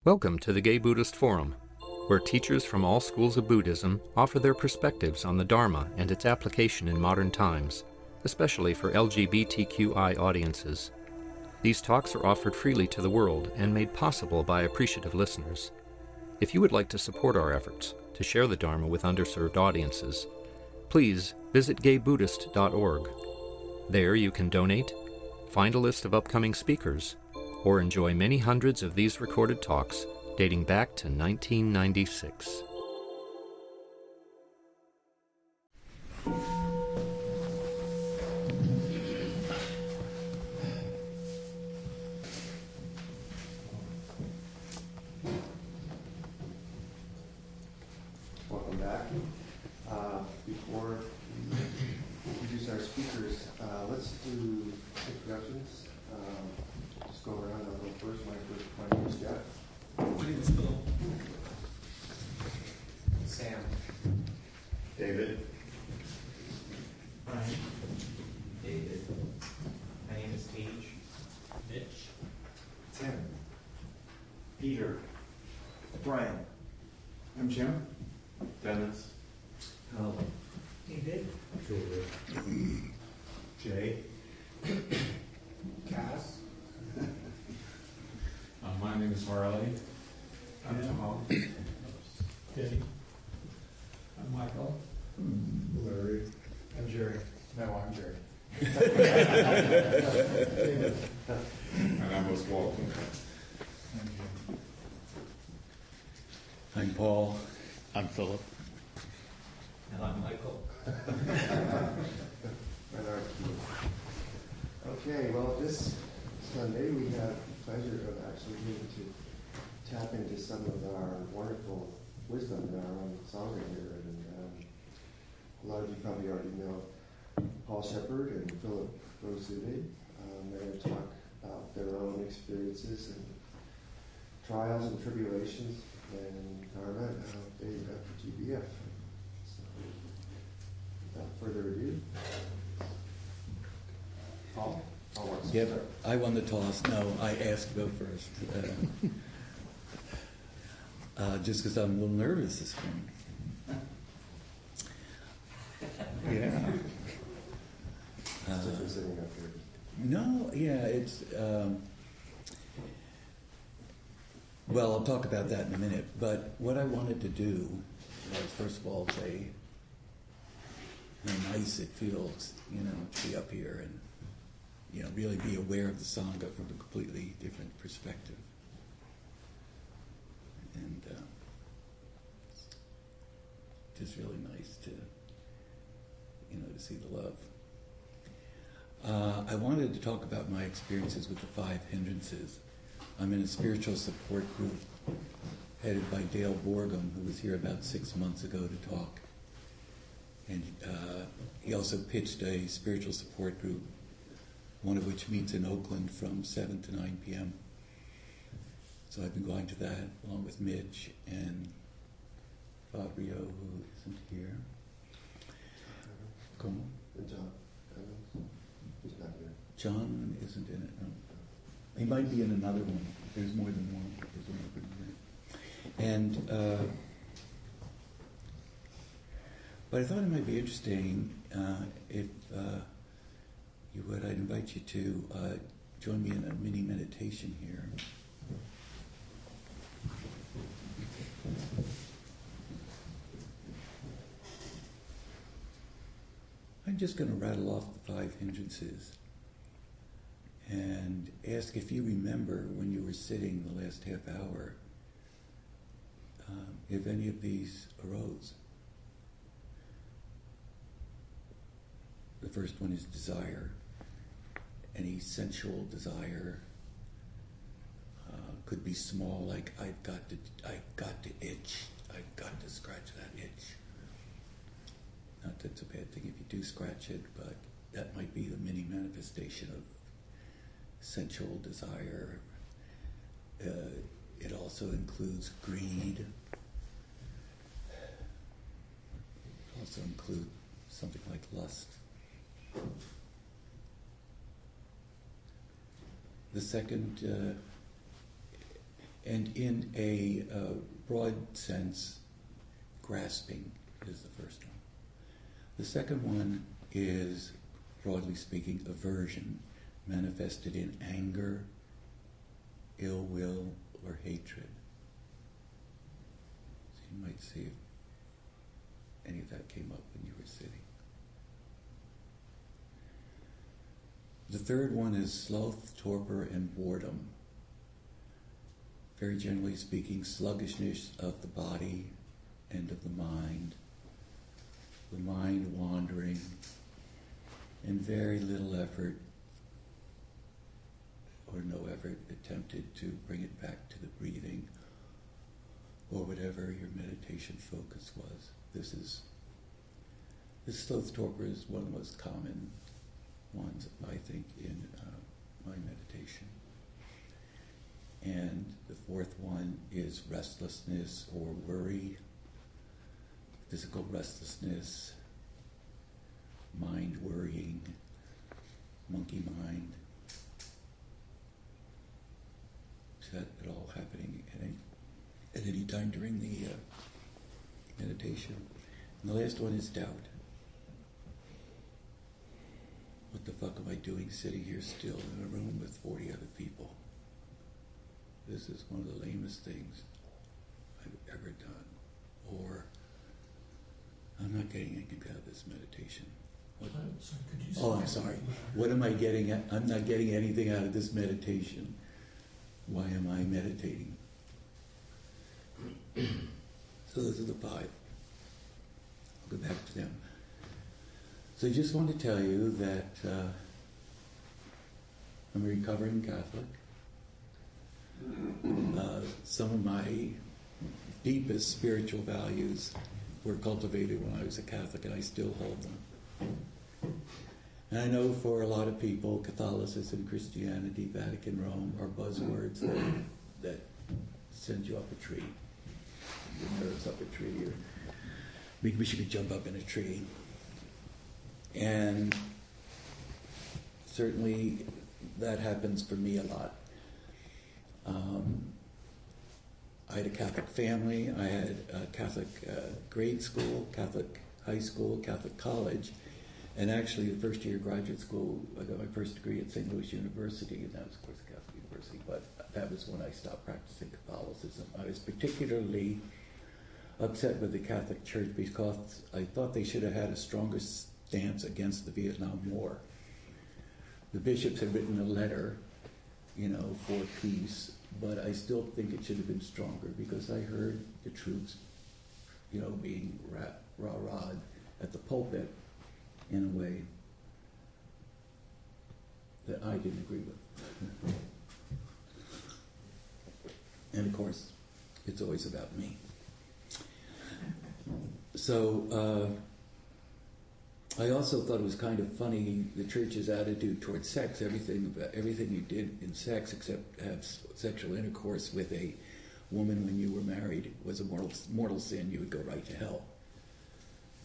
Welcome to the Gay Buddhist Forum, where teachers from all schools of Buddhism offer their perspectives on the Dharma and its application in modern times, especially for LGBTQI audiences. These talks are offered freely to the world and made possible by appreciative listeners. If you would like to support our efforts to share the Dharma with underserved audiences, please visit gaybuddhist.org. There you can donate, find a list of upcoming speakers, or enjoy many hundreds of these recorded talks dating back to 1996. Welcome back. Before we introduce our speakers, let's do introductions. Just go around. I'll go first. My name is Jeff. My name is Phil. Sam. David. Brian. David. My name is Paige. Mitch. Tim. Peter. Brian. I'm Jim. Dennis. Helen. David. Jay. Cass. My name is Harley. I'm Tom. Denny. I'm Michael. Larry. I'm Jerry. No, I'm Jerry. And I'm Oswald. I'm Paul. I'm Philip. And I'm Michael. Okay, well, this Sunday we have the pleasure of actually getting to tap into some of our wonderful wisdom in our own sangha here. And a lot of you probably already know Paul Shepard and Philip Rosetti. They're going to talk about their own experiences and trials and tribulations and Dharma and how they left GBF. So, without further ado, Paul wants to Yep, start. I won the toss. No, I asked to go first. Just because I'm a little nervous this morning. Yeah. It's different sitting up here. No, yeah, it's... well, I'll talk about that in a minute. But what I wanted to do was, first of all, say how nice it feels, to be up here and, really be aware of the Sangha from a completely different perspective. And just really nice to, to see the love. I wanted to talk about my experiences with the 5 hindrances. I'm in a spiritual support group headed by Dale Borgham, who was here about 6 months ago to talk. And he also pitched a spiritual support group, one of which meets in Oakland from 7 to 9 p.m. So I've been going to that along with Mitch and Fabio, who isn't here. Come on. And John. He's not here. John isn't in it, no. He might be in another one. There's more than one. And, but I thought it might be interesting if you would, I'd invite you to join me in a mini meditation here. I'm just going to rattle off the 5 hindrances and ask if you remember when you were sitting the last half hour, if any of these arose. The first one is desire. Any sensual desire could be small, like I've got to itch, I've got to scratch that itch. Not that it's a bad thing if you do scratch it, but that might be the mini manifestation of sensual desire. It also includes greed. It also includes something like lust. The second And in a broad sense, grasping is the first one. The second one is, broadly speaking, aversion, manifested in anger, ill will, or hatred. So you might see if any of that came up when you were sitting. The third one is sloth, torpor, and boredom. Very generally speaking, sluggishness of the body and of the mind wandering, and very little effort or no effort attempted to bring it back to the breathing or whatever your meditation focus was. This sloth torpor is one of the most common ones, I think, in my meditation. And the fourth one is restlessness or worry, physical restlessness, mind worrying, monkey mind. Is that at all happening at any time during the meditation? And the last one is doubt. What the fuck am I doing sitting here still in a room with 40 other people? This is one of the lamest things I've ever done. Or, I'm not getting anything out of this meditation. What? Sorry, could you say I'm sorry. What am I getting at? I'm not getting anything out of this meditation. Why am I meditating? So those are the five. I'll go back to them. So I just want to tell you that I'm a recovering Catholic. Some of my deepest spiritual values were cultivated when I was a Catholic, and I still hold them. And I know for a lot of people, Catholicism, Christianity, Vatican, Rome are buzzwords that send you up a tree. Your nerves up a tree, or make me should jump up in a tree. And certainly that happens for me a lot. I had a Catholic family, I had a Catholic grade school, Catholic high school, Catholic college, and actually the first year of graduate school, I got my first degree at St. Louis University, and that was of course a Catholic university, but that was when I stopped practicing Catholicism. I was particularly upset with the Catholic Church because I thought they should have had a stronger stance against the Vietnam War. The bishops had written a letter, for peace, but I still think it should have been stronger because I heard the troops, being rah-rahed at the pulpit in a way that I didn't agree with. And of course, it's always about me. So, I also thought it was kind of funny the church's attitude towards sex. Everything you did in sex, except have sexual intercourse with a woman when you were married, was a mortal sin. You would go right to hell.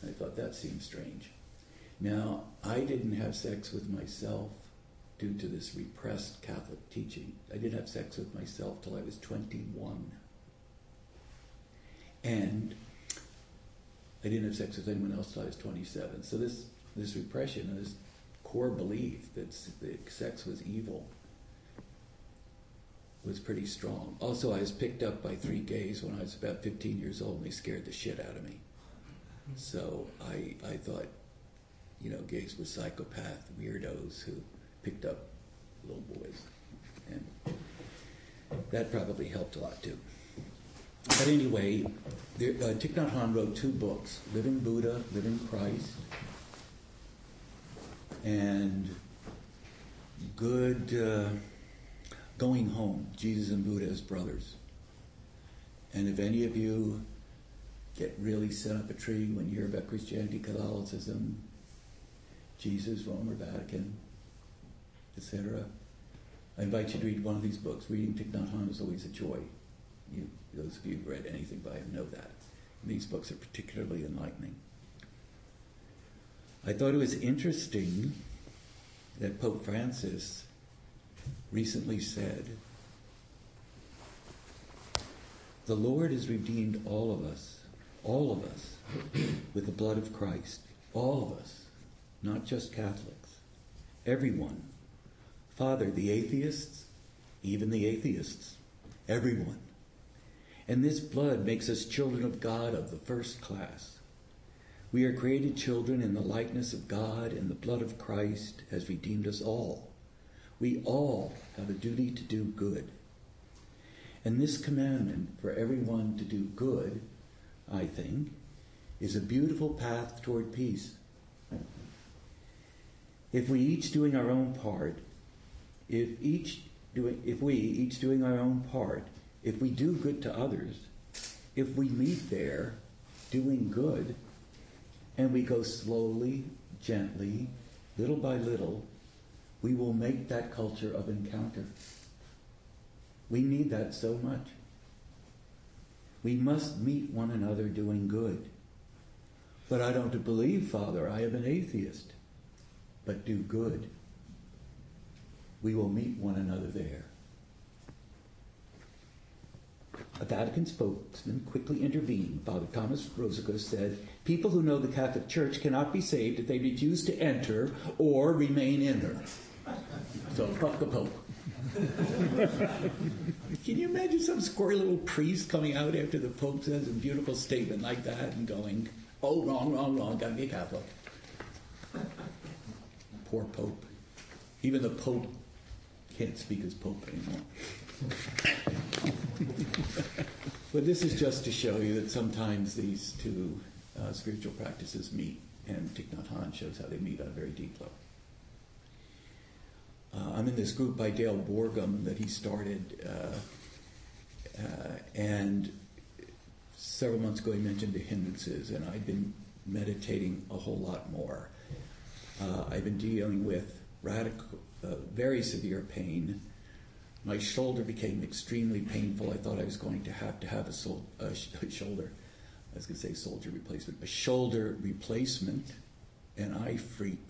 I thought that seemed strange. Now, I didn't have sex with myself due to this repressed Catholic teaching. I didn't have sex with myself till I was 21. And I didn't have sex with anyone else till I was 27. So this repression and this core belief that sex was evil was pretty strong. Also, I was picked up by 3 gays when I was about 15 years old, and they scared the shit out of me. So I thought, gays were psychopath weirdos who picked up little boys. And that probably helped a lot too. But anyway, Thich Nhat Hanh wrote 2 books, Living Buddha, Living Christ, and Going Home, Jesus and Buddha as Brothers. And if any of you get really set up a tree when you hear about Christianity, Catholicism, Jesus, Rome or Vatican, etc., I invite you to read one of these books. Reading Thich Nhat Hanh is always a joy. Those of you who've read anything by him know that. And these books are particularly enlightening. I thought it was interesting that Pope Francis recently said The Lord has redeemed all of us, with the blood of Christ. All of us, not just Catholics. Everyone. Father, the atheists, even the atheists. Everyone. And this blood makes us children of God of the first class. We are created children in the likeness of God, and the blood of Christ has redeemed us all. We all have a duty to do good. And this commandment for everyone to do good, I think, is a beautiful path toward peace. If we each doing our own part, if we each doing our own part, if we do good to others, if we meet there doing good, and we go slowly, gently, little by little, we will make that culture of encounter. We need that so much. We must meet one another doing good. But I don't believe, Father, I am an atheist. But do good. We will meet one another there. A Vatican spokesman quickly intervened. Father Thomas Rosica said, people who know the Catholic Church cannot be saved if they refuse to enter or remain in her. So fuck the Pope. Can you imagine some squirrely little priest coming out after the Pope says a beautiful statement like that and going, oh, wrong, gotta be a Catholic. Poor Pope. Even the Pope can't speak as Pope anymore. But this is just to show you that sometimes these two spiritual practices meet, and Thich Nhat Hanh shows how they meet on a very deep level. I'm in this group by Dale Borgham that he started, and several months ago he mentioned the hindrances, and I've been meditating a whole lot more. I've been dealing with very severe pain. My shoulder became extremely painful. I thought I was going to have a shoulder. I was going to say soldier replacement. A shoulder replacement, and I freaked.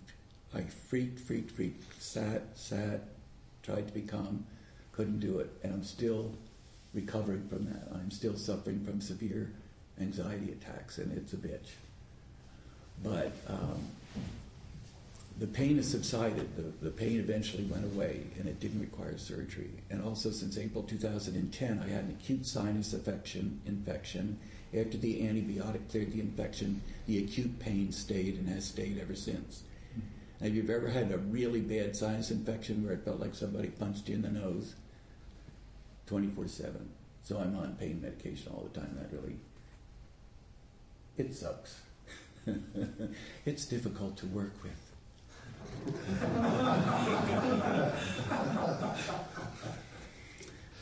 I freaked. Sat, tried to be calm, couldn't do it. And I'm still recovering from that. I'm still suffering from severe anxiety attacks, and it's a bitch. But the pain has subsided. The pain eventually went away, and it didn't require surgery. And also, since April 2010, I had an acute sinus infection. After the antibiotic cleared the infection, the acute pain stayed and has stayed ever since. Now, if you've ever had a really bad sinus infection where it felt like somebody punched you in the nose, 24/7. So I'm on pain medication all the time. That really, it sucks. It's difficult to work with.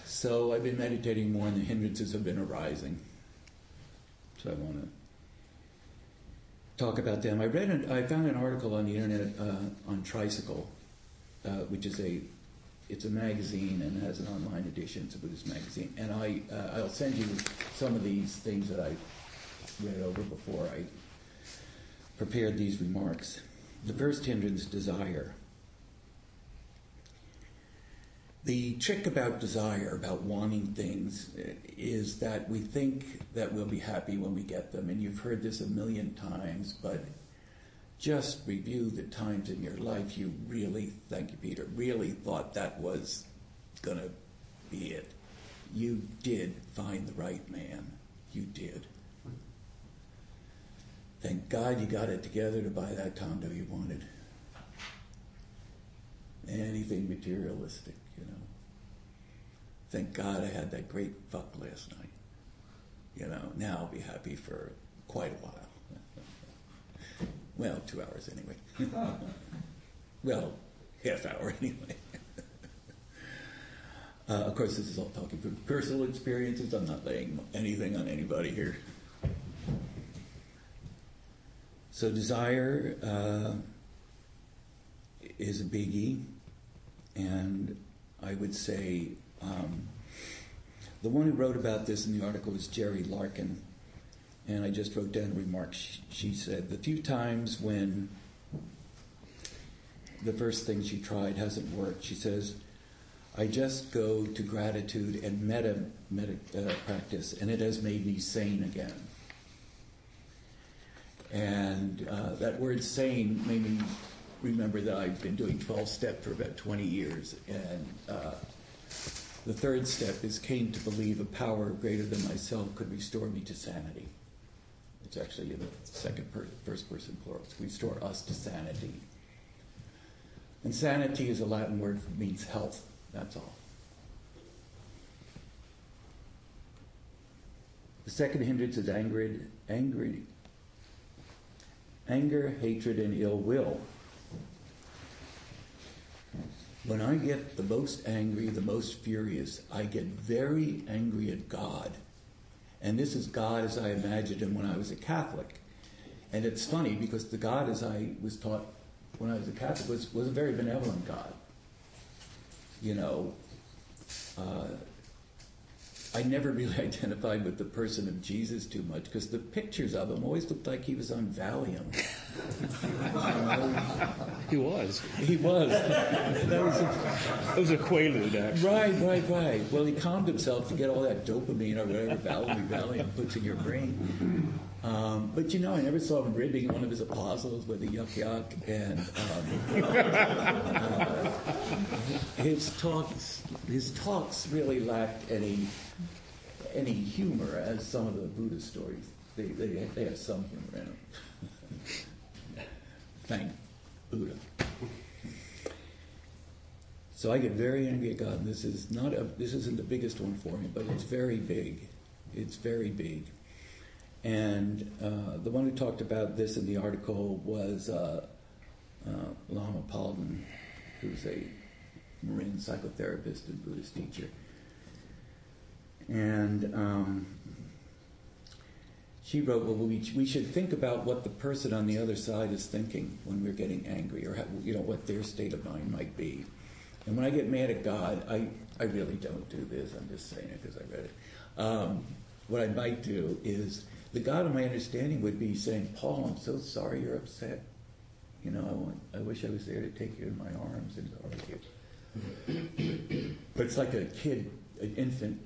So I've been meditating more, and the hindrances have been arising. So I want to talk about them. I found an article on the internet on Tricycle, which is it's a magazine and has an online edition. It's a Buddhist magazine, and I'll send you some of these things that I read over before I prepared these remarks. The first hindrance, desire. The trick about desire, about wanting things, is that we think that we'll be happy when we get them. And you've heard this a million times, but just review the times in your life you really, thank you, Peter, really thought that was going to be it. You did find the right man. You did. Thank God you got it together to buy that condo you wanted. Anything materialistic, you know. Thank God I had that great fuck last night. You know, now I'll be happy for quite a while. Well, 2 hours anyway. Well, half hour anyway. Of course, this is all talking from personal experiences. I'm not laying anything on anybody here. So desire is a biggie, and I would say the one who wrote about this in the article was Jerry Larkin, and I just wrote down a remark. She said, the few times when the first thing she tried hasn't worked, she says, I just go to gratitude and metta practice, and it has made me sane again. And that word sane made me remember that I've been doing 12-step for about 20 years, and the third step is came to believe a power greater than myself could restore me to sanity. It's actually in the first person plural. Restore us to sanity. And sanity is a Latin word that means health. That's all. The second hindrance is anger, hatred, and ill will. When I get the most angry, the most furious, I get very angry at God. And this is God as I imagined him when I was a Catholic. And it's funny because the God as I was taught when I was a Catholic was a very benevolent God. You know, I never really identified with the person of Jesus too much because the pictures of him always looked like he was on Valium. He was. He was. That was a quaalude, actually. Right. Well, he calmed himself to get all that dopamine or whatever Valium puts in your brain. But you know, I never saw him ribbing one of his apostles with a yuck, and his talks really lacked any humor, as some of the Buddhist stories. They have some humor in them. Thank Buddha. So I get very angry at God, and this isn't the biggest one for me, but it's very big. It's very big. And the one who talked about this in the article was Lama Palden, who's a Marin psychotherapist and Buddhist teacher. And she wrote, well, we should think about what the person on the other side is thinking when we're getting angry, or what their state of mind might be. And when I get mad at God, I really don't do this. I'm just saying it because I read it. What I might do is, the God of my understanding would be saying, Paul, I'm so sorry you're upset. You know, I wish I was there to take you in my arms and hug you. But it's like an infant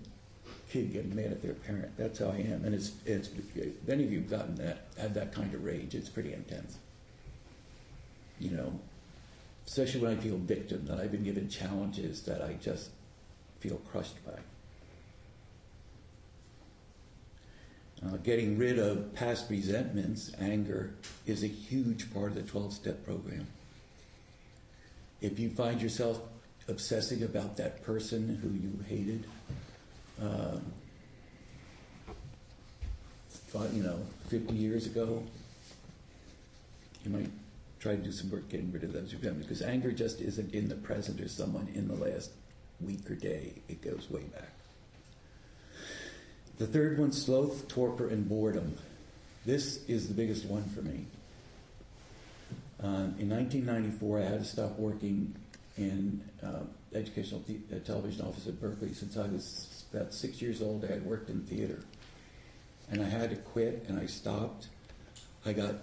kid getting mad at their parent. That's how I am. And it's if any of you have had that kind of rage, it's pretty intense. You know, especially when I feel victim, that I've been given challenges that I just feel crushed by. Getting rid of past resentments, anger, is a huge part of the 12-step program. If you find yourself obsessing about that person who you hated, 50 years ago, you might try to do some work getting rid of those resentments, because anger just isn't in the present or someone in the last week or day. It goes way back. The third one, sloth, torpor, and boredom. This is the biggest one for me. In 1994, I had to stop working in educational television office at Berkeley. Since I was about 6 years old, I had worked in theater. And I had to quit, and I stopped. I got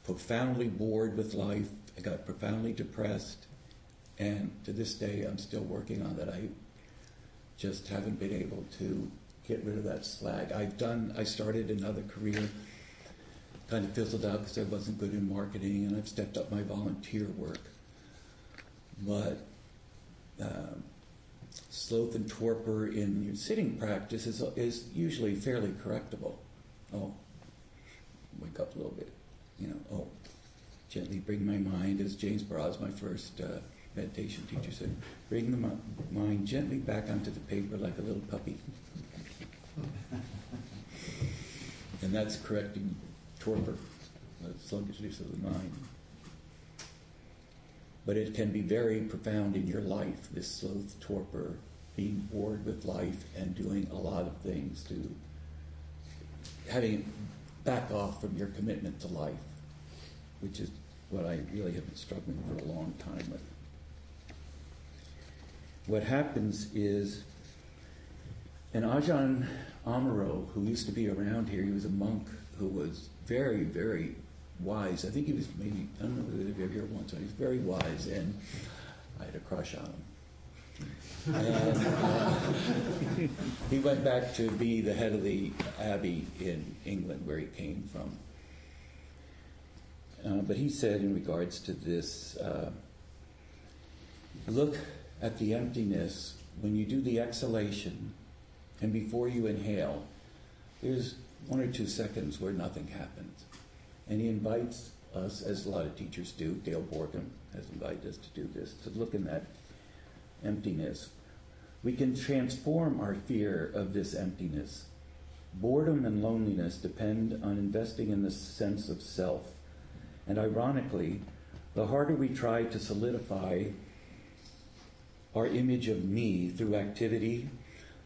profoundly bored with life. I got profoundly depressed. And to this day, I'm still working on that. I just haven't been able to get rid of that slag. I started another career, kind of fizzled out because I wasn't good in marketing, and I've stepped up my volunteer work. But sloth and torpor in your sitting practice is usually fairly correctable. Oh, wake up a little bit. Gently bring my mind, as James Baraz, my first meditation teacher, said, bring the mind gently back onto the paper like a little puppy. And that's correcting torpor, the sluggishness of the mind. But it can be very profound in your life, this sloth, torpor, being bored with life and doing a lot of things to having back off from your commitment to life, which is what I really have been struggling for a long time with. What happens is, and Ajahn Amaro, who used to be around here, he was a monk who was very, very wise. I think he was maybe, I don't know if you were here once, but he was very wise, and I had a crush on him. And he went back to be the head of the abbey in England, where he came from. But he said in regards to this, look at the emptiness when you do the exhalation and before you inhale. There's 1 or 2 seconds where nothing happens. And he invites us, as a lot of teachers do, Dale Borgham has invited us to do this, to look in that emptiness. We can transform our fear of this emptiness. Boredom and loneliness depend on investing in the sense of self. And ironically, the harder we try to solidify our image of me through activity,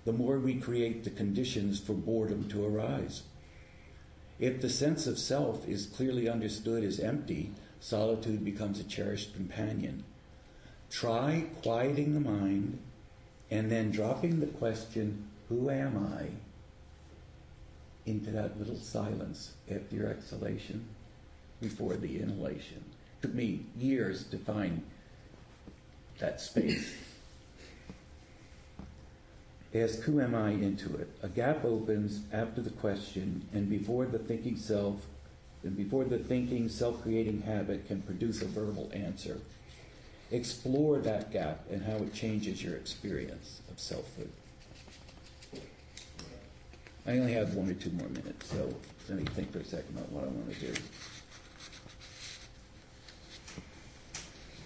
the more we create the conditions for boredom to arise. If the sense of self is clearly understood as empty, solitude becomes a cherished companion. Try quieting the mind and then dropping the question, who am I, into that little silence after your exhalation before the inhalation. It took me years to find that space. Ask, who am I, into it. A gap opens after the question and before the thinking self-creating habit can produce a verbal answer. Explore that gap and how it changes your experience of selfhood. I only have 1 or 2 more minutes, so let me think for a second about what I want to do.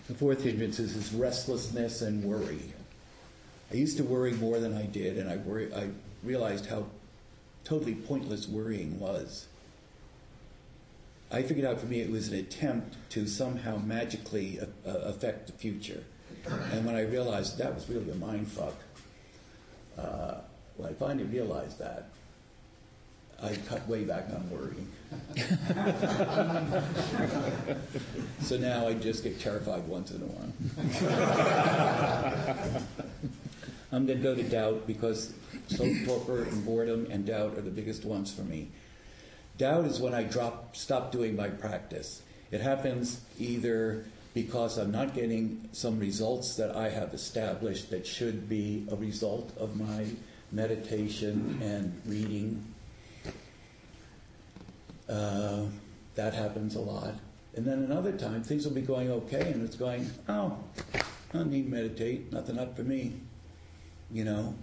The 4th hindrance is restlessness and worry. I used to worry more than I did, and I realized how totally pointless worrying was. I figured out for me it was an attempt to somehow magically affect the future. And when I realized that was really a mind fuck, when I finally realized that, I cut way back on worrying. So now I just get terrified once in a while. I'm going to go to doubt because torpor and boredom and doubt are the biggest ones for me. Doubt is when I stop doing my practice. It happens either because I'm not getting some results that I have established that should be a result of my meditation and reading. That happens a lot. And then another time, things will be going okay, and it's going, oh, I don't need to meditate, nothing up for me, you know.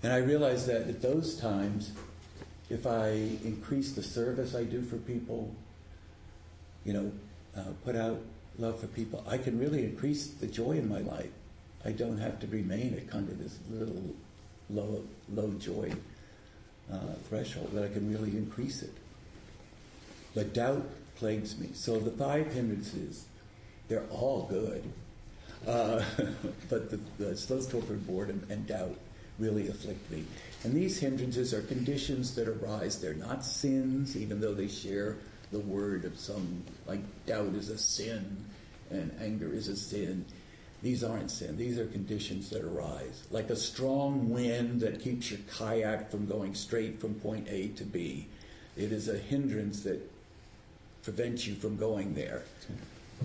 And I realize that at those times, if I increase the service I do for people, you know, put out love for people, I can really increase the joy in my life. I don't have to remain at kind of this little low joy threshold, that I can really increase it. But doubt plagues me. So the 5 hindrances, they're all good. But the slow, torpor, boredom, and doubt really afflict me. And these hindrances are conditions that arise. They're not sins, even though they share the word of some, like doubt is a sin and anger is a sin. These aren't sin. These are conditions that arise. Like a strong wind that keeps your kayak from going straight from point A to B. It is a hindrance that prevents you from going there.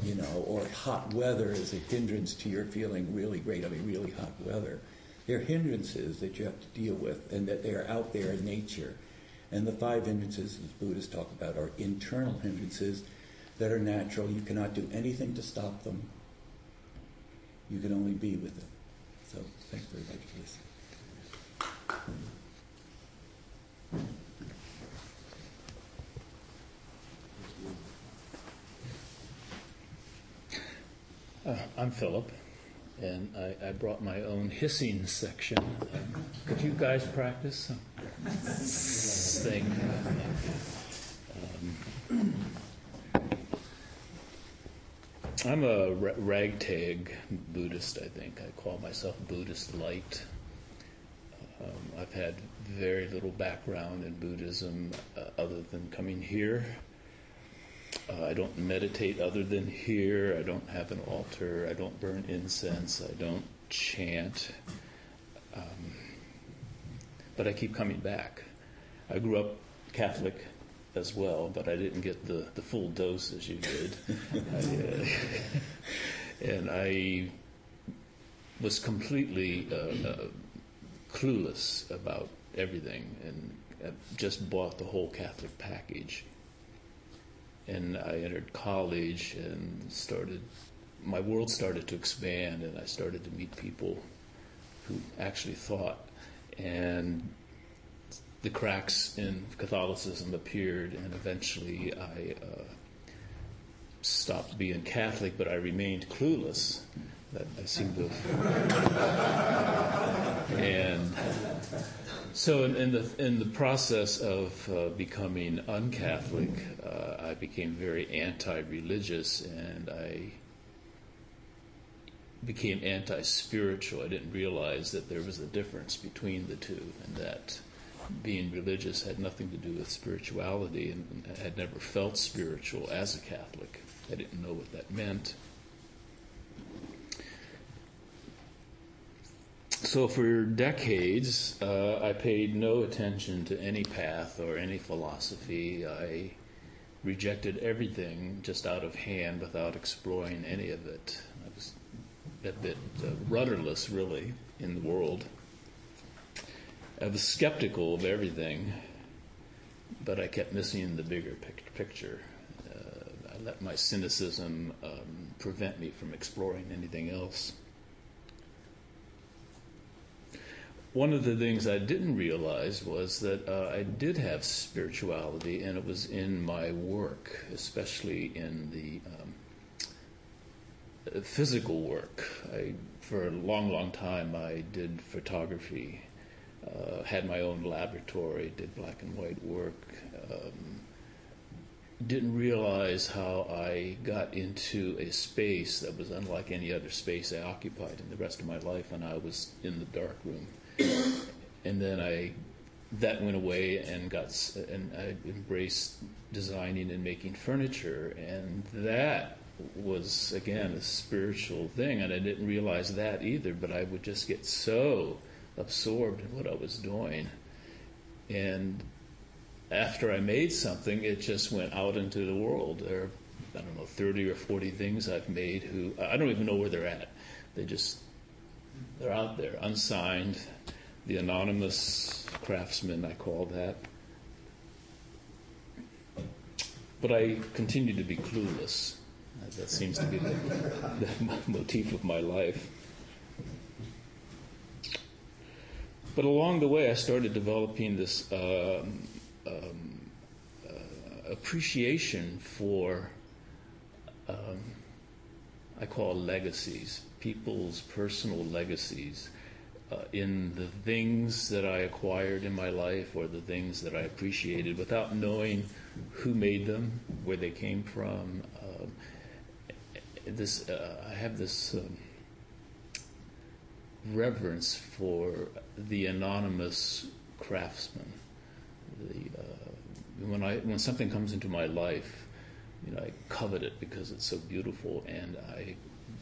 You know, or hot weather is a hindrance to your feeling really great. I mean, really hot weather. They're hindrances that you have to deal with, and that they are out there in nature. And the 5 hindrances, as Buddhists talk about, are internal hindrances that are natural. You cannot do anything to stop them. You can only be with them. So, thanks very much for listening. I'm Philip, and I brought my own hissing section. Could you guys practice? Thank you. I'm a ragtag Buddhist, I think. I call myself Buddhist light. I've had very little background in Buddhism other than coming here. I don't meditate other than here. I don't have an altar. I don't burn incense. I don't chant. But I keep coming back. I grew up Catholic as well, but I didn't get the full dose as you did. And I was completely clueless about everything, and just bought the whole Catholic package. And I entered college and my world started to expand, and I started to meet people who actually thought. And the cracks in Catholicism appeared, and eventually I stopped being Catholic, but I remained clueless. That I seem to have. And so in the process of becoming un-Catholic, I became very anti-religious, and I became anti-spiritual. I didn't realize that there was a difference between the two, and that being religious had nothing to do with spirituality, and I had never felt spiritual as a Catholic. I didn't know what that meant. So for decades, I paid no attention to any path or any philosophy. I rejected everything just out of hand without exploring any of it. I was a bit rudderless, really, in the world. I was skeptical of everything, but I kept missing the bigger picture. I let my cynicism prevent me from exploring anything else. One of the things I didn't realize was that I did have spirituality, and it was in my work, especially in the physical work. For a long time, I did photography, had my own laboratory, did black and white work. Didn't realize how I got into a space that was unlike any other space I occupied in the rest of my life when I was in the dark room. And then that went away, and I embraced designing and making furniture, and that was again a spiritual thing, and I didn't realize that either, but I would just get so absorbed in what I was doing. And after I made something, it just went out into the world. There are, 30 or 40 things I've made who I don't even know where they're at. They're out there, unsigned, the anonymous craftsman, I call that. But I continue to be clueless. That seems to be the motif of my life. But along the way, I started developing this appreciation for, I call legacies, people's personal legacies, in the things that I acquired in my life or the things that I appreciated without knowing who made them, where they came from. I have this reverence for the anonymous craftsman. When something comes into my life, I covet it because it's so beautiful, and I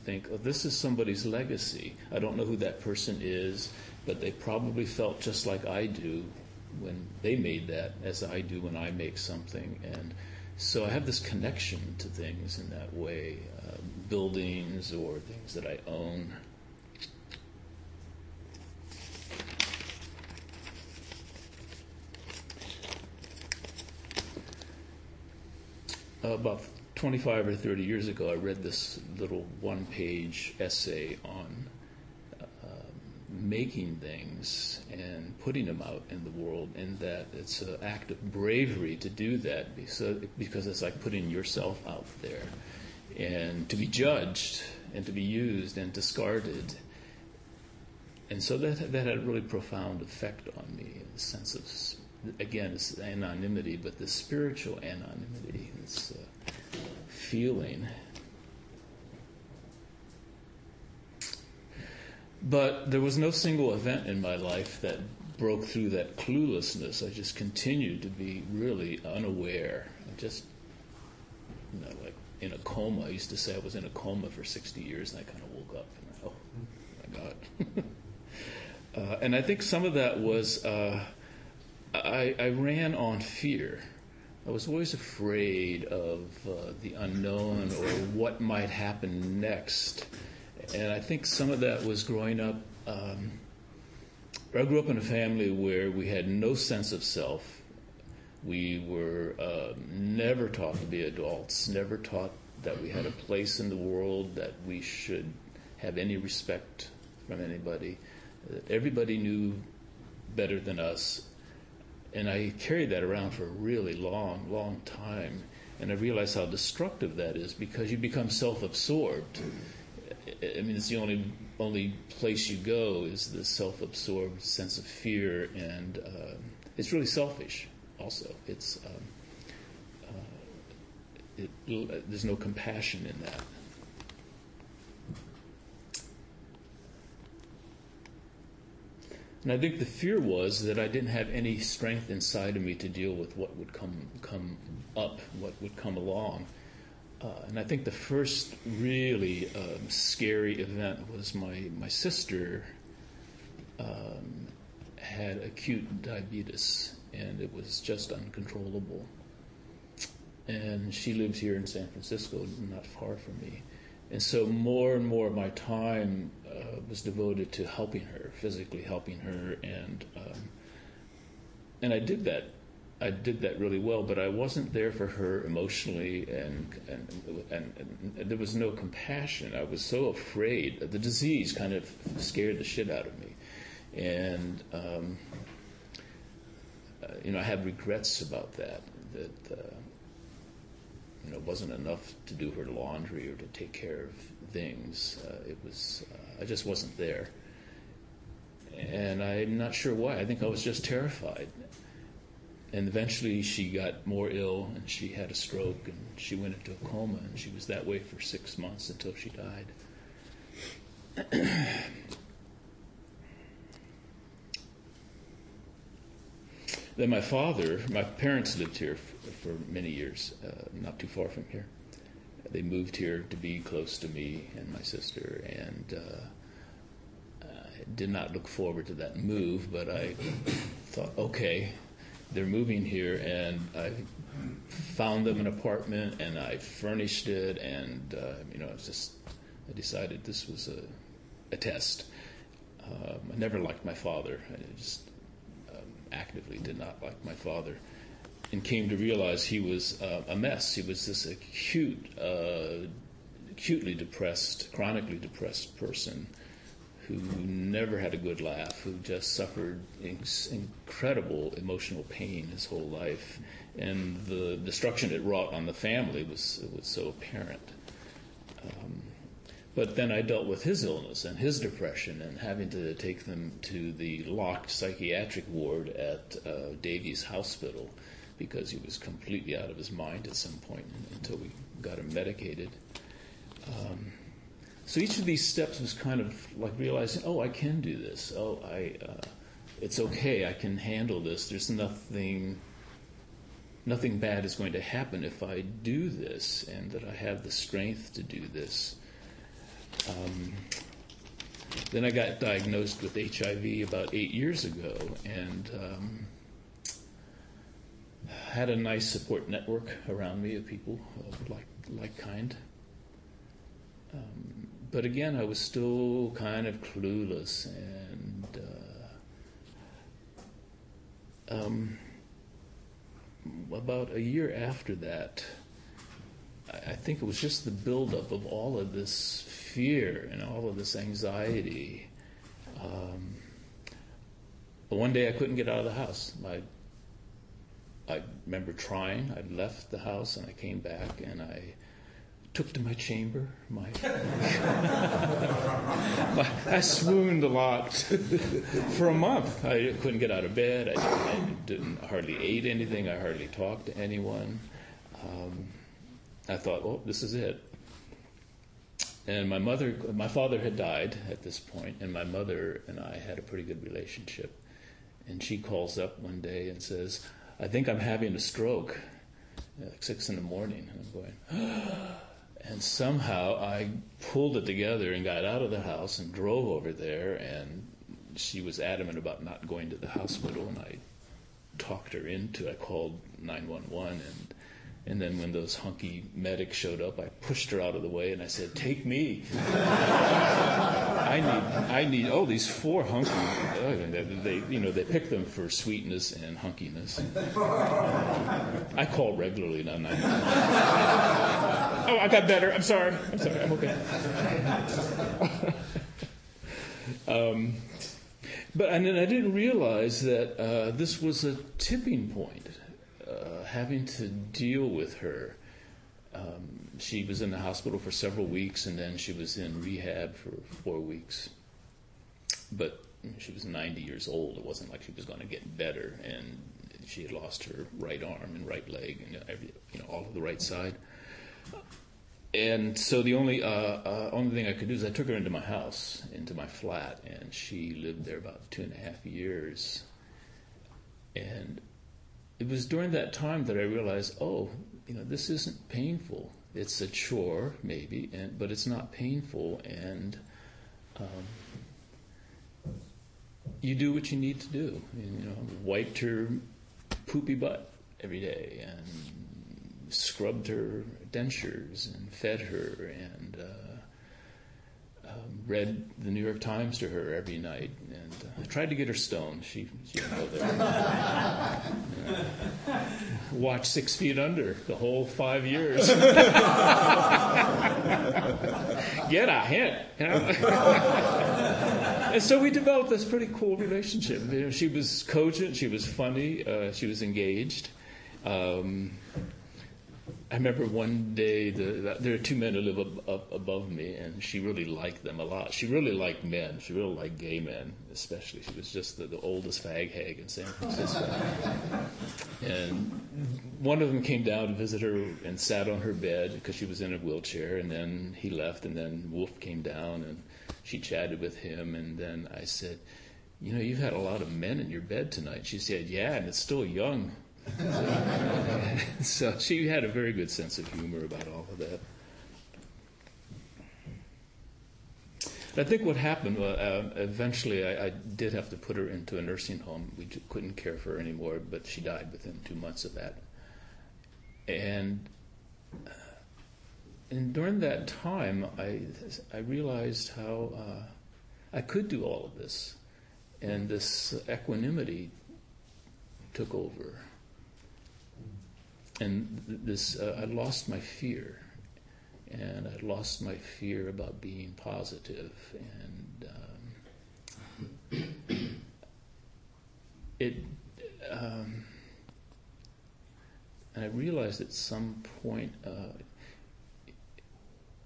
think, this is somebody's legacy. I don't know who that person is, but they probably felt just like I do when they made that, as I do when I make something. And so I have this connection to things in that way, buildings or things that I own. About 25 or 30 years ago, I read this little one-page essay on making things and putting them out in the world, and that it's an act of bravery to do that because it's like putting yourself out there and to be judged and to be used and discarded. And so that had a really profound effect on me, in the sense of, again, it's anonymity, but the spiritual anonymity, this feeling. But there was no single event in my life that broke through that cluelessness. I just continued to be really unaware. I just, like in a coma. I used to say I was in a coma for 60 years, and I kind of woke up and oh my God. And I think some of that was I ran on fear. I was always afraid of the unknown or what might happen next. And I think some of that was growing up. I grew up in a family where we had no sense of self. We were never taught to be adults, never taught that we had a place in the world, that we should have any respect from anybody, that everybody knew better than us. And I carried that around for a really long, long time. And I realized how destructive that is, because you become self-absorbed. I mean, it's the only place you go is the self-absorbed sense of fear, and it's really selfish. Also, it's there's no compassion in that. And I think the fear was that I didn't have any strength inside of me to deal with what would come up, what would come along. And I think the first really scary event was my sister had acute diabetes, and it was just uncontrollable. And she lives here in San Francisco, not far from me. And so more and more of my time was devoted to helping her, physically helping her, and I did that. I did that really well, but I wasn't there for her emotionally, and there was no compassion. I was so afraid. The disease kind of scared the shit out of me, and I had regrets about that. It wasn't enough to do her laundry or to take care of things. I just wasn't there. And I'm not sure why. I think I was just terrified. And eventually she got more ill, and she had a stroke, and she went into a coma, and she was that way for 6 months until she died. Then my parents lived here for many years, not too far from here. They moved here to be close to me and my sister, and I did not look forward to that move, but I thought, okay, they're moving here, and I found them an apartment, and I furnished it, and I decided this was a test. I never liked my father. I just actively did not like my father, and came to realize he was a mess. He was this acutely depressed, chronically depressed person who never had a good laugh, who just suffered incredible emotional pain his whole life, and the destruction it wrought on the family was so apparent. But then I dealt with his illness and his depression, and having to take them to the locked psychiatric ward at Davies Hospital, because he was completely out of his mind at some point until we got him medicated. So each of these steps was kind of like realizing, I can do this. It's okay. I can handle this. There's nothing bad is going to happen if I do this, and that I have the strength to do this. Then I got diagnosed with HIV about 8 years ago, and had a nice support network around me of people of like kind. But again, I was still kind of clueless, and about a year after that, I think it was just the buildup of all of this fear and all of this anxiety. But one day I couldn't get out of the house. I remember trying. I left the house and I came back and I took to my chamber. I swooned a lot for a month. I couldn't get out of bed. I didn't hardly ate anything. I hardly talked to anyone. I thought, this is it. And my father had died at this point, and my mother and I had a pretty good relationship. And she calls up one day and says, I think I'm having a stroke, like 6 a.m. And I'm going, and somehow I pulled it together and got out of the house and drove over there, and she was adamant about not going to the hospital, and I talked her into it. I called 911, And then when those hunky medics showed up, I pushed her out of the way and I said, "Take me. I need all these 4 hunky." They pick them for sweetness and hunkiness. I call regularly now. Oh, I got better. I'm sorry. I'm okay. But and then I didn't realize that this was a tipping point. Having to deal with her. She was in the hospital for several weeks, and then she was in rehab for 4 weeks. But she was 90 years old. It wasn't like she was going to get better, and she had lost her right arm and right leg, and all of the right side. And so the only thing I could do is I took her into my house, into my flat, and she lived there about 2.5 years. And it was during that time that I realized, this isn't painful. It's a chore, maybe, but it's not painful. And you do what you need to do. Wiped her poopy butt every day, and scrubbed her dentures, and fed her, and read the New York Times to her every night, and I tried to get her stoned. She didn't go there. Watched 6 Feet Under the whole 5 years. Get a hint. And so we developed this pretty cool relationship. She was cogent, she was funny, she was engaged. I remember one day, there are 2 men who live up above me, and she really liked them a lot. She really liked men. She really liked gay men, especially. She was just the oldest fag hag in San Francisco. And one of them came down to visit her and sat on her bed because she was in a wheelchair, and then he left, and then Wolf came down, and she chatted with him, and then I said, "You've had a lot of men in your bed tonight." She said, "Yeah, and it's still young." So she had a very good sense of humor about all of that. I think what happened, eventually I did have to put her into a nursing home. We couldn't care for her anymore, but she died within 2 months of that. And during that time, I realized how I could do all of this. And this equanimity took over. And I lost my fear, and I lost my fear about being positive, and I realized at some point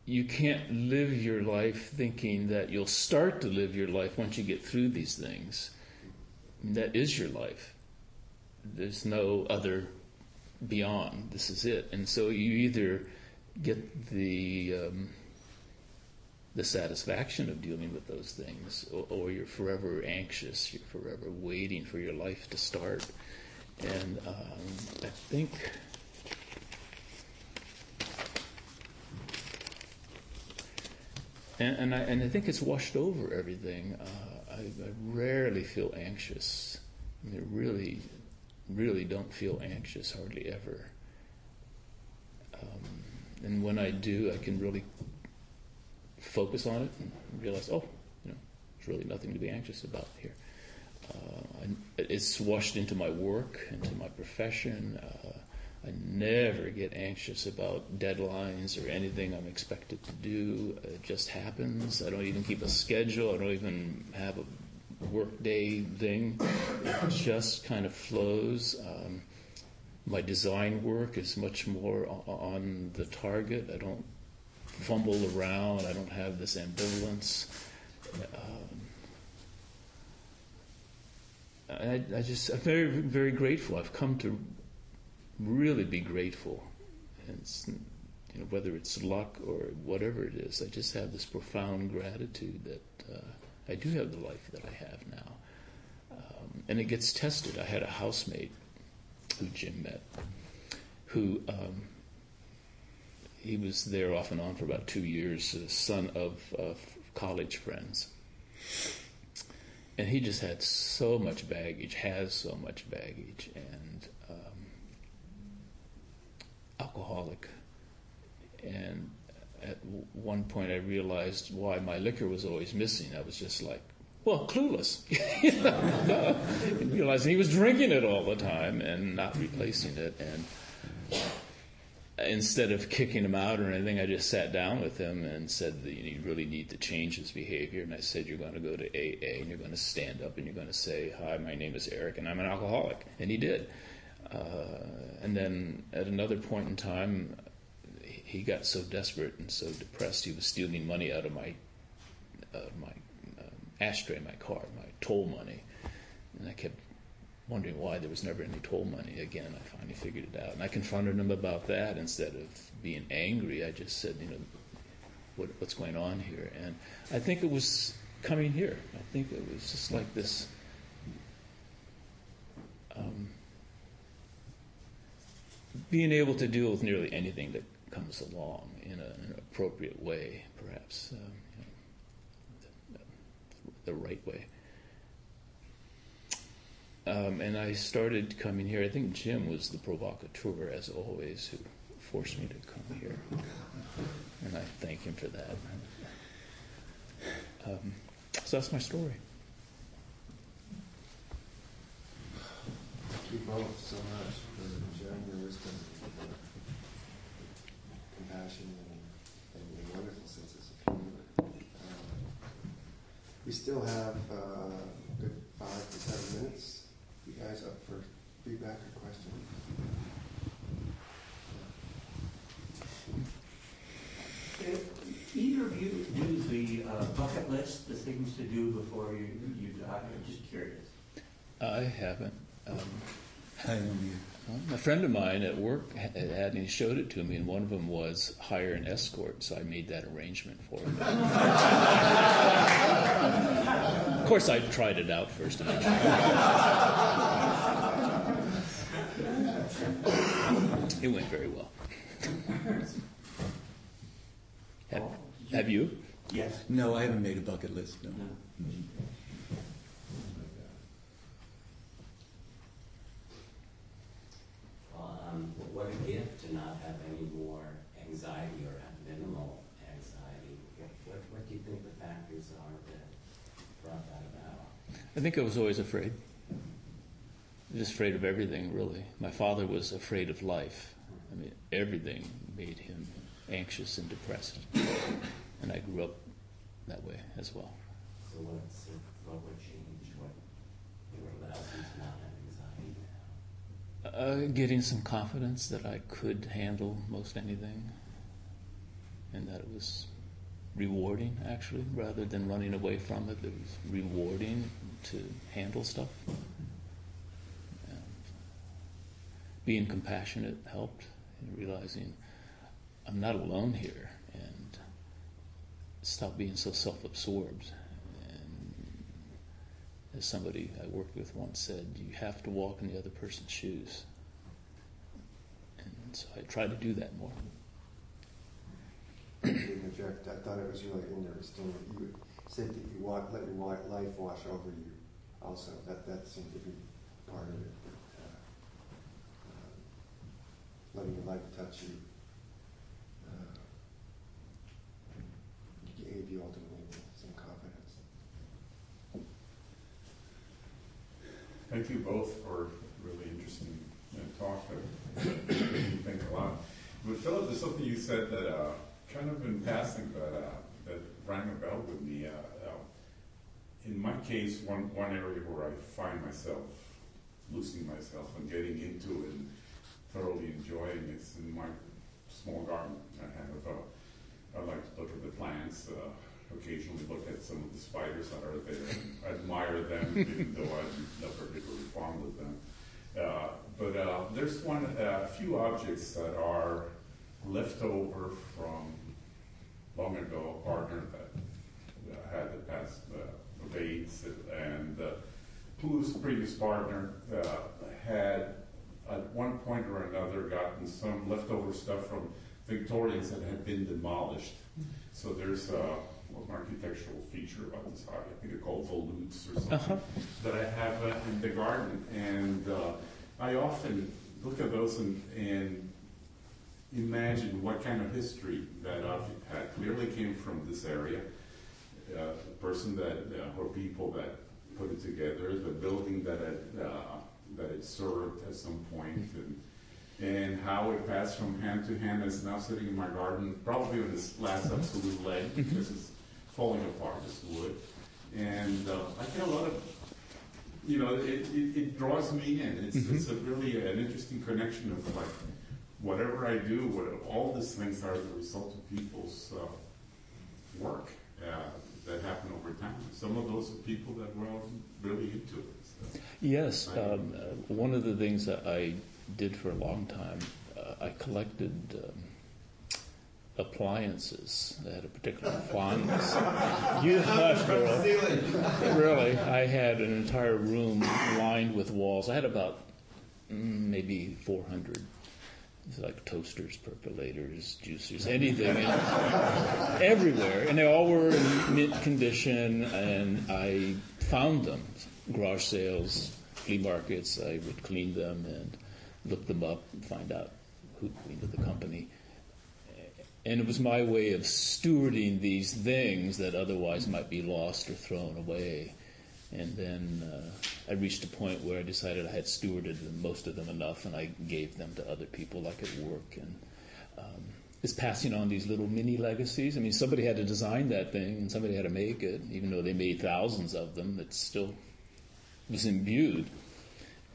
you can't live your life thinking that you'll start to live your life once you get through these things. That is your life. There's no other beyond. This is it. And so you either get the satisfaction of dealing with those things, or you're forever anxious. You're forever waiting for your life to start. And I think and I think it's washed over everything. I rarely feel anxious. I mean, really don't feel anxious hardly ever. And when I do, I can really focus on it and realize, there's really nothing to be anxious about here. It's washed into my work, into my profession. I never get anxious about deadlines or anything I'm expected to do. It just happens. I don't even keep a schedule. I don't even have a workday thing. It just kind of flows. My design work is much more on the target. I don't fumble around. I don't have this ambivalence. I'm very, very grateful. I've come to really be grateful. And it's, whether it's luck or whatever it is, I just have this profound gratitude that I do have the life that I have now. And it gets tested. I had a housemate who Jim met, who he was there off and on for about 2 years, the son of college friends. And he just had so much baggage, has so much baggage, and I'll one point I realized why my liquor was always missing. I was just like, well, clueless. And realizing he was drinking it all the time and not replacing it. And instead of kicking him out or anything, I just sat down with him and said that you really need to change his behavior. And I said, you're going to go to AA and you're going to stand up and you're going to say, hi, my name is Eric and I'm an alcoholic. And he did. And then at another point in time, he got so desperate and so depressed, he was stealing money out of my ashtray in my car, my toll money. And I kept wondering why there was never any toll money. Again, I finally figured it out. And I confronted him about that. Instead of being angry, I just said, what's going on here? And I think it was coming here. I think it was just like this being able to deal with nearly anything that comes along in an appropriate way, perhaps, the right way. And I started coming here. I think Jim was the provocateur, as always, who forced me to come here. And I thank him for that. So that's my story. Thank you both so much for sharing your wisdom, compassion, and your wonderful senses of humor. We still have a good 5 to 7 minutes. You guys up for feedback or questions? Either of you do the bucket list, the things to do before you die? I'm just curious. I haven't. I only A friend of mine at work had and he showed it to me, and one of them was hire an escort, so I made that arrangement for him. Of course, I tried it out first. It went very well. Have you? Yes. No, I haven't made a bucket list, no. What a gift to not have any more anxiety or have minimal anxiety. What do you think the factors are that brought that about? I think I was always afraid. Just afraid of everything, really. My father was afraid of life. I mean, everything made him anxious and depressed. And I grew up that way as well. So what would change? What allows you to not have anxiety now? Getting some confidence that I could handle most anything, and that it was rewarding, actually, rather than running away from it. It was rewarding to handle stuff. And being compassionate helped, and realizing I'm not alone here, and stop being so self-absorbed. And as somebody I worked with once said, you have to walk in the other person's shoes. And so I try to do that more. I thought it was really interesting that you said that you let your life wash over you also. That seemed to be part of it. Letting your life touch you gave you ultimately some confidence. Thank you both for really interesting talk that made me think a lot. But Philip, there's something you said that kind of in passing, but that rang a bell with me. In my case, one area where I find myself losing myself and getting into it and thoroughly enjoying it's in my small garden. I like to look at the plants, occasionally look at some of the spiders that are there and admire them, even though I'm not particularly fond of them. But there's a few objects that are left over from long ago, a partner that had the past of AIDS, and whose previous partner had at one point or another gotten some leftover stuff from Victorians that had been demolished. So there's an architectural feature about this, I think it's called volutes or something, that I have in the garden. And I often look at those and imagine what kind of history that object had. Clearly came from this area. The person that, or people that put it together, the building that it served at some point, and how it passed from hand to hand. It's now sitting in my garden, probably on its last absolute leg, because it's falling apart, this wood. And I get a lot of, it draws me in. It's a really an interesting connection of like, whatever I do, all these things are the result of people's work that happen over time. Some of those are people that were really into it. So. Yes, one of the things that I did for a long time, I collected appliances that had a particular fondness. You hush, girl. Really, I had an entire room lined with walls. I had about maybe 400. It's like toasters, percolators, juicers, anything, everywhere. And they all were in mint condition, and I found them. Garage sales, flea markets, I would clean them and look them up and find out who cleaned the company. And it was my way of stewarding these things that otherwise might be lost or thrown away. And then I reached a point where I decided I had stewarded most of them enough, and I gave them to other people, like at work. And it's passing on these little mini legacies. I mean, somebody had to design that thing, and somebody had to make it. Even though they made thousands of them, it still was imbued.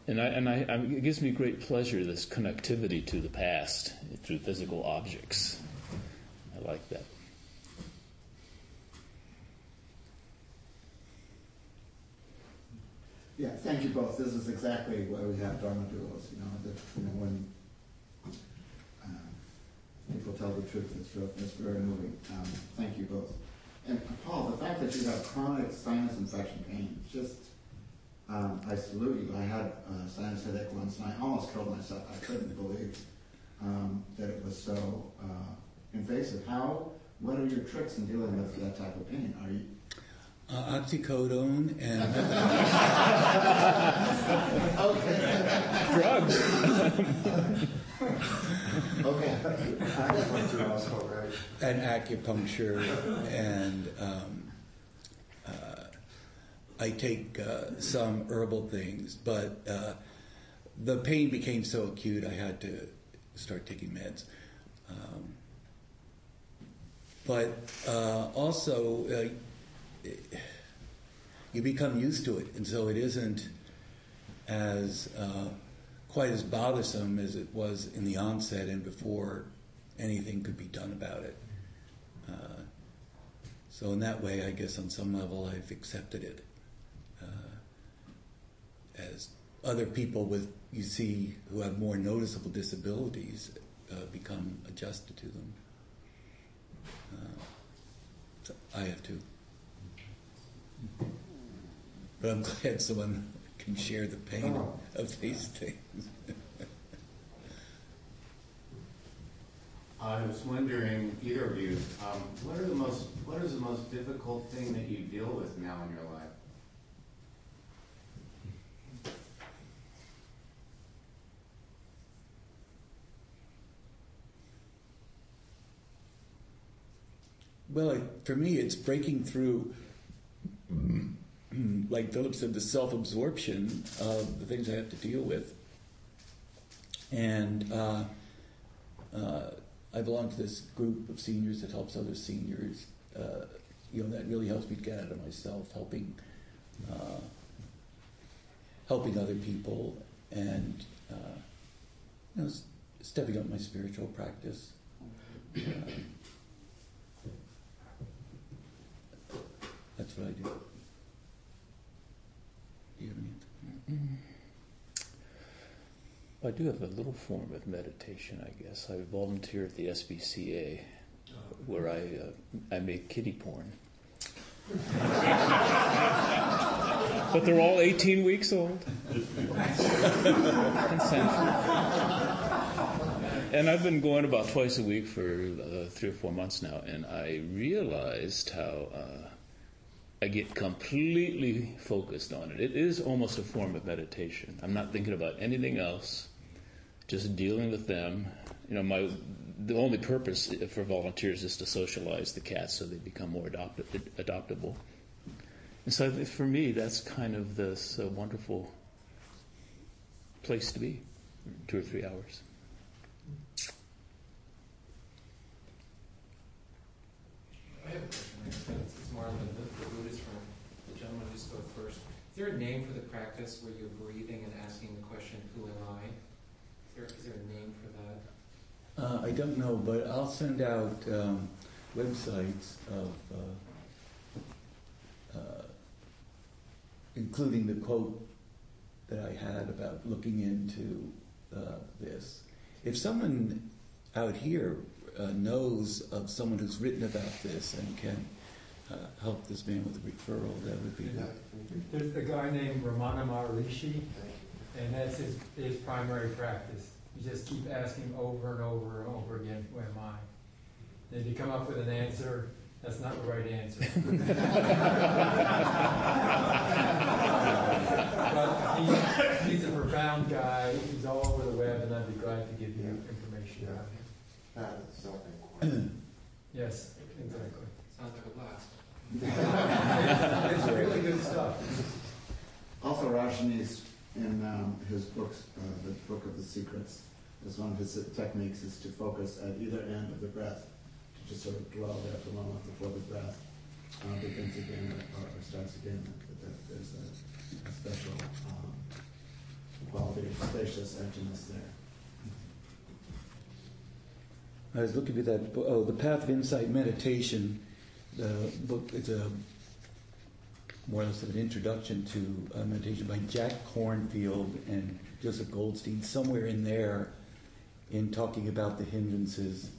And it gives me great pleasure, this connectivity to the past through physical objects. I like that. Yeah, thank you both. This is exactly why we have Dharma Duos. When people tell the truth, it's very moving. Thank you both. And Paul, the fact that you have chronic sinus infection pain, just I salute you. I had a sinus headache once, and I almost killed myself. I couldn't believe that it was so invasive. What are your tricks in dealing with that type of pain? Are you oxycodone and drugs. Okay. Acupuncture also, right? and acupuncture, and I take some herbal things, but the pain became so acute I had to start taking meds. But also, you become used to it, and so it isn't as quite as bothersome as it was in the onset and before anything could be done about it. So in that way, I guess on some level I've accepted it. As other people who have more noticeable disabilities become adjusted to them. So I have to. But I'm glad someone can share the pain of these things. I was wondering, either of you, what is the most difficult thing that you deal with now in your life? Well, for me, it's breaking through, like Philip said, the self-absorption of the things I have to deal with. And I belong to this group of seniors that helps other seniors. That really helps me get out of myself, helping other people, and stepping up my spiritual practice. That's what I do. Do you have any? I do have a little form of meditation, I guess. I volunteer at the SBCA, where I make kiddie porn. But they're all 18 weeks old. Consensual. And I've been going about twice a week for 3 or 4 months now, and I realized how I get completely focused on it. It is almost a form of meditation. I'm not thinking about anything else, just dealing with them. The only purpose for volunteers is to socialize the cats so they become more adoptable. And so for me, that's kind of this wonderful place to be, 2 or 3 hours. I have a question. It's more on the Buddhist front. The gentleman who spoke first. Is there a name for the practice where you're breathing and asking the question, who am I? Is there a name for that? I don't know, but I'll send out websites of including the quote that I had about looking into this. If someone out here knows of someone who's written about this and can help this man with a referral, that would be good. There's a guy named Ramana Maharishi, and that's his primary practice. You just keep asking over and over and over again, who am I? And if you come up with an answer, that's not the right answer. But he's a profound guy. He's all over the web, and I'd be glad to give you information about him. That's self-inquiry. Yes, exactly. Sounds like a blast. It's really good stuff. Also, Rajneesh, in his books, the Book of the Secrets, is one of his techniques is to focus at either end of the breath, to just sort of dwell there for a moment before the breath begins again or starts again. There's a special quality of spacious emptiness there. I was looking at that book, The Path of Insight Meditation. The book is more or less an introduction to meditation by Jack Kornfield and Joseph Goldstein. Somewhere in there, in talking about the hindrances,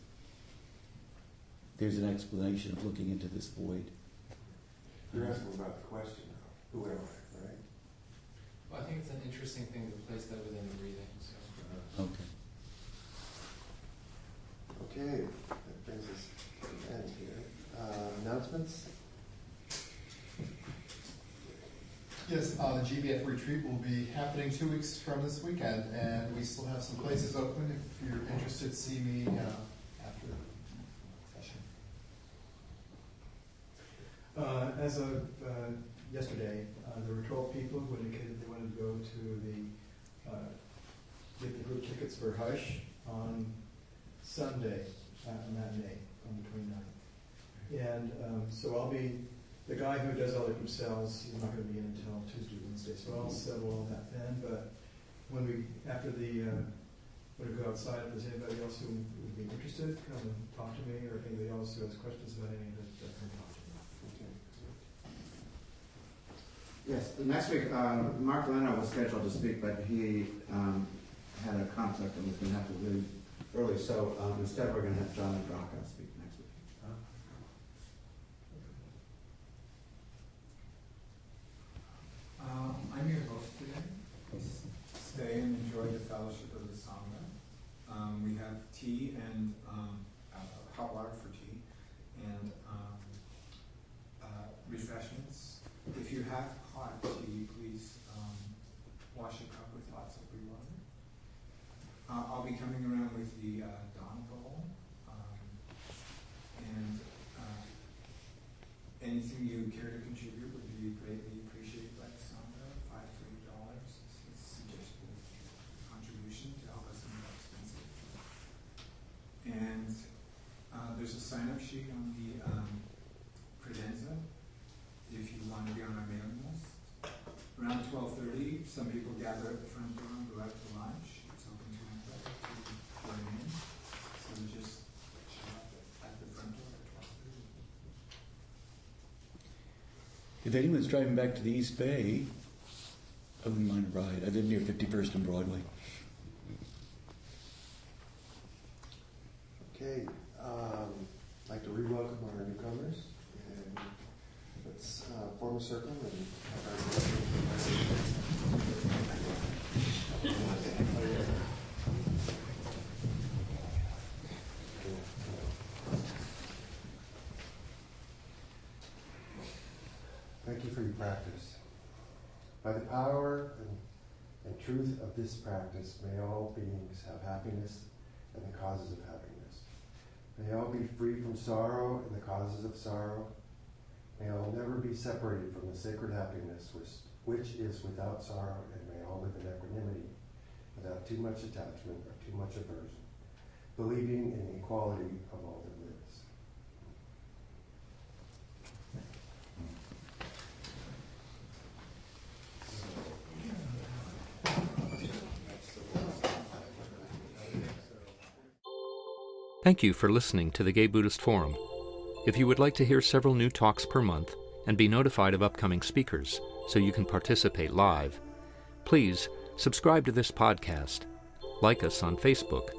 there's an explanation of looking into this void. You're asking about the question, who am I, right? Well, I think it's an interesting thing to place that within the breathing. So. Okay. Okay, that brings us to the end here. Announcements? Yes, the GBF retreat will be happening 2 weeks from this weekend, and we still have some places open. If you're interested, see me after the session. As of yesterday, there were 12 people who indicated they wanted to go to get the group tickets for Hush on Sunday, matinee on the 29th. And so I'll be, the guy who does all the group sales, he's not going to be in until Tuesday, Wednesday, so I'll settle all that then. But when we, after the, when we go outside, if there's anybody else who would be interested, come and talk to me, or anybody else who has questions about any of it, come talk to me. Okay. Yes, next week, Mark Leno was scheduled to speak, but he had a conflict and was going to have to leave early, so instead we're going to have John Draka speak next week. I'm your host today. Stay and enjoy the fellowship of the sangha. We have tea and hot water for tea and refreshments. If you have hot tea, please wash a cup with lots of water. I'll be coming around with the Dawn bowl, and anything you care to contribute would be greatly appreciated by the sangha. $5 to $8 is a suggested contribution to help us in our expenses. And there's a sign-up sheet on the credenza if you want to be on our mailing list. Around 12:30, some people gather at the front door and go out to lunch. It's open to anybody to join in. So just show up at the front door at 12:30. If anyone's driving back to the East Bay, I wouldn't mind a ride. I live near 51st and Broadway. Okay, I'd like to re-welcome our newcomers, and let's form a circle and have our Thank you for your practice. By the power and truth of this practice, may all beings have happiness and the causes of happiness. May all be free from sorrow and the causes of sorrow. May all never be separated from the sacred happiness which is without sorrow, and may all live in equanimity, without too much attachment or too much aversion, believing in the equality of all that lives. Thank you for listening to the Gay Buddhist Forum. If you would like to hear several new talks per month and be notified of upcoming speakers so you can participate live, please subscribe to this podcast, like us on Facebook,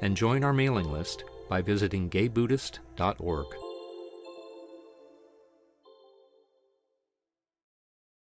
and join our mailing list by visiting gaybuddhist.org.